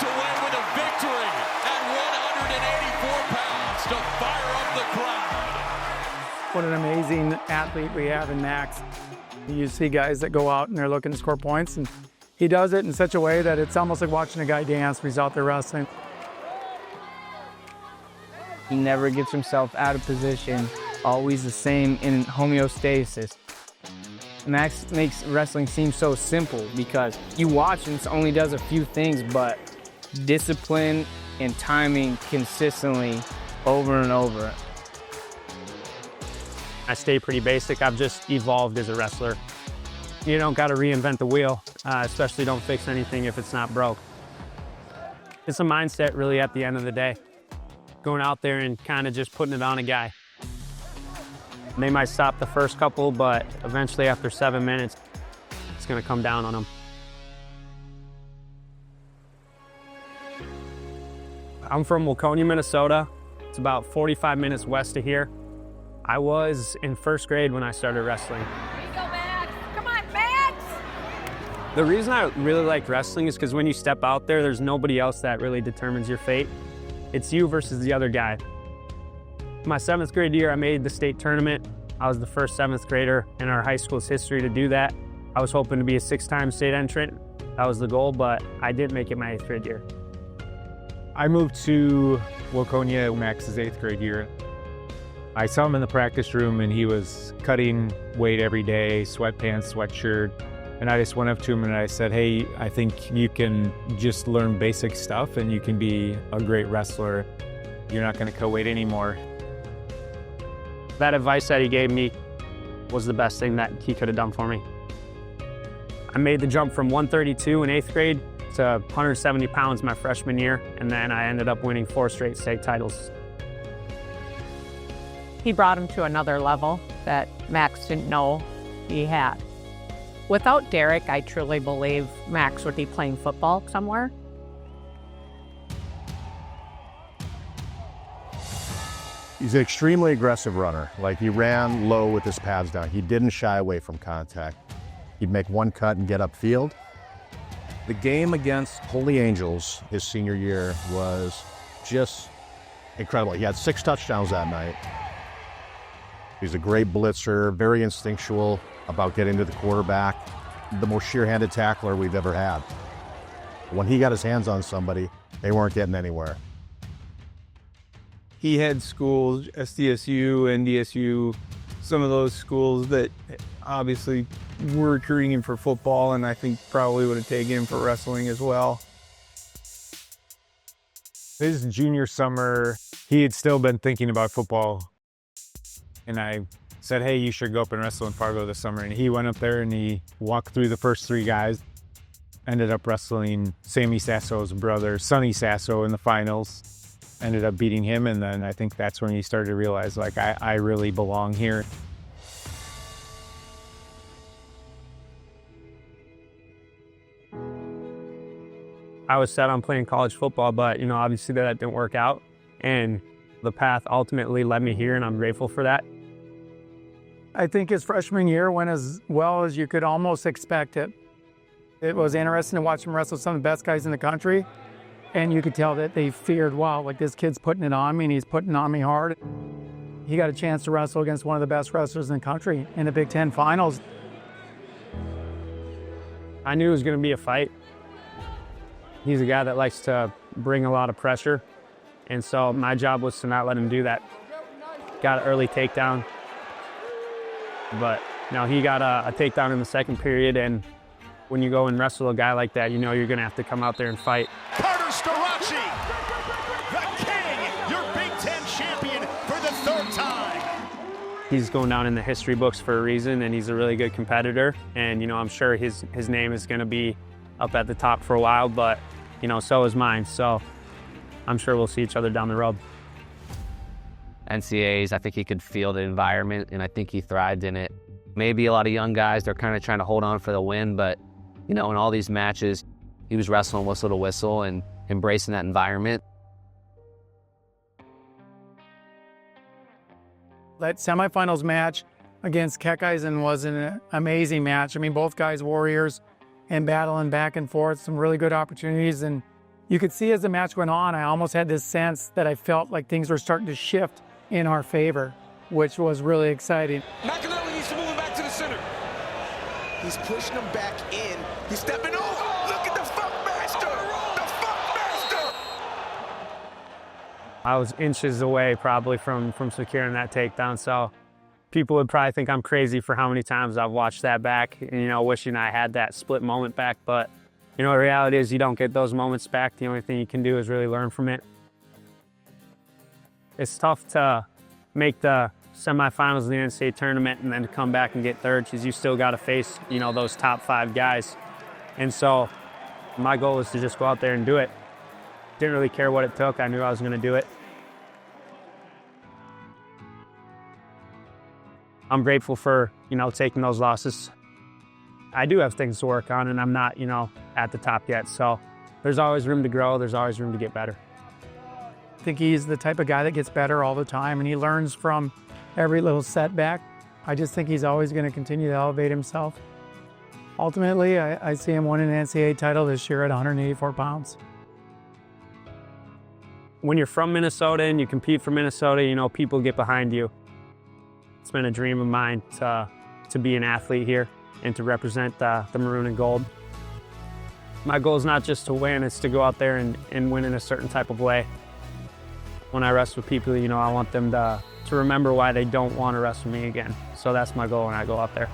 walks away with a victory at 184 pounds to fire up the crowd. What an amazing athlete we have in Max. You see guys that go out and they're looking to score points, and he does it in such a way that it's almost like watching a guy dance when he's out there wrestling. He never gets himself out of position, always the same in homeostasis. Max makes wrestling seem so simple because you watch and it only does a few things, but discipline and timing consistently over and over. I stay pretty basic. I've just evolved as a wrestler. You don't got to reinvent the wheel, especially don't fix anything if it's not broke. It's a mindset really at the end of the day. Going out there and kind of just putting it on a guy. They might stop the first couple, but eventually after 7 minutes, it's going to come down on them. I'm from Waconia, Minnesota. It's about 45 minutes west of here. I was in first grade when I started wrestling. Here you go, Max. Come on, Max! The reason I really like wrestling is because when you step out there, there's nobody else that really determines your fate. It's you versus the other guy. My 7th grade year, I made the state tournament. I was the first 7th grader in our high school's history to do that. I was hoping to be a 6-time state entrant. That was the goal, but I didn't make it my 8th grade year. I moved to Waconia Max's 8th grade year. I saw him in the practice room and he was cutting weight every day, sweatpants, sweatshirt. And I just went up to him and I said, hey, I think you can just learn basic stuff and you can be a great wrestler. You're not gonna cut weight anymore. That advice that he gave me was the best thing that he could have done for me. I made the jump from 132 in 8th grade to 170 pounds my freshman year, and then I ended up winning 4 straight state titles. He brought him to another level that Max didn't know he had. Without Derek, I truly believe Max would be playing football somewhere. He's an extremely aggressive runner. Like, he ran low with his pads down. He didn't shy away from contact. He'd make one cut and get upfield. The game against Holy Angels his senior year was just incredible. He had 6 touchdowns that night. He's a great blitzer, very instinctual about getting to the quarterback, the most sure-handed tackler we've ever had. When he got his hands on somebody, they weren't getting anywhere. He had schools, SDSU, NDSU, some of those schools that obviously were recruiting him for football, and I think probably would have taken him for wrestling as well. His junior summer, he had still been thinking about football. And I said, hey, you should go up and wrestle in Fargo this summer. And he went up there and he walked through the first 3 guys, ended up wrestling Sammy Sasso's brother, Sonny Sasso, in the finals. Ended up beating him, and then I think that's when he started to realize, like, I really belong here. I was set on playing college football, but obviously that didn't work out. And the path ultimately led me here, and I'm grateful for that. I think his freshman year went as well as you could almost expect it. It was interesting to watch him wrestle some of the best guys in the country. And you could tell that they feared, wow, like, this kid's putting it on me and he's putting it on me hard. He got a chance to wrestle against one of the best wrestlers in the country in the Big Ten finals. I knew it was going to be a fight. He's a guy that likes to bring a lot of pressure. And so my job was to not let him do that. Got an early takedown. But he got a takedown in the second period. And when you go and wrestle a guy like that, you're going to have to come out there and fight. Starachi, the king, your Big Ten champion for the 3rd time. He's going down in the history books for a reason, and he's a really good competitor. And, I'm sure his name is going to be up at the top for a while, but, so is mine. So I'm sure we'll see each other down the road. NCAAs, I think he could feel the environment, and I think he thrived in it. Maybe a lot of young guys, they're kind of trying to hold on for the win, but, in all these matches, he was wrestling whistle to whistle and embracing that environment. That semifinals match against Keckeisen was an amazing match. I mean, both guys warriors and battling back and forth, some really good opportunities. And You could see as the match went on, I almost had this sense that I felt like things were starting to shift in our favor, which was really exciting. McEnelly needs to move him back to the center. He's pushing him back in. He's stepping over. Look at the Funk Master. The Funk Master. I was inches away probably from securing that takedown, so people would probably think I'm crazy for how many times I've watched that back, and, wishing I had that split moment back. But, the reality is you don't get those moments back. The only thing you can do is really learn from it. It's tough to make the semifinals of the NCAA tournament and then to come back and get third, because you still got to face, those top 5 guys. And so my goal is to just go out there and do it. Didn't really care what it took. I knew I was going to do it. I'm grateful for, taking those losses. I do have things to work on, and I'm not, at the top yet. So there's always room to grow. There's always room to get better. I think he's the type of guy that gets better all the time, and he learns from every little setback. I just think he's always going to continue to elevate himself. Ultimately, I see him winning an NCAA title this year at 184 pounds. When you're from Minnesota and you compete for Minnesota, people get behind you. It's been a dream of mine to be an athlete here and to represent the maroon and gold. My goal is not just to win, it's to go out there and win in a certain type of way. When I wrestle with people, I want them to remember why they don't want to wrestle me again. So that's my goal when I go out there.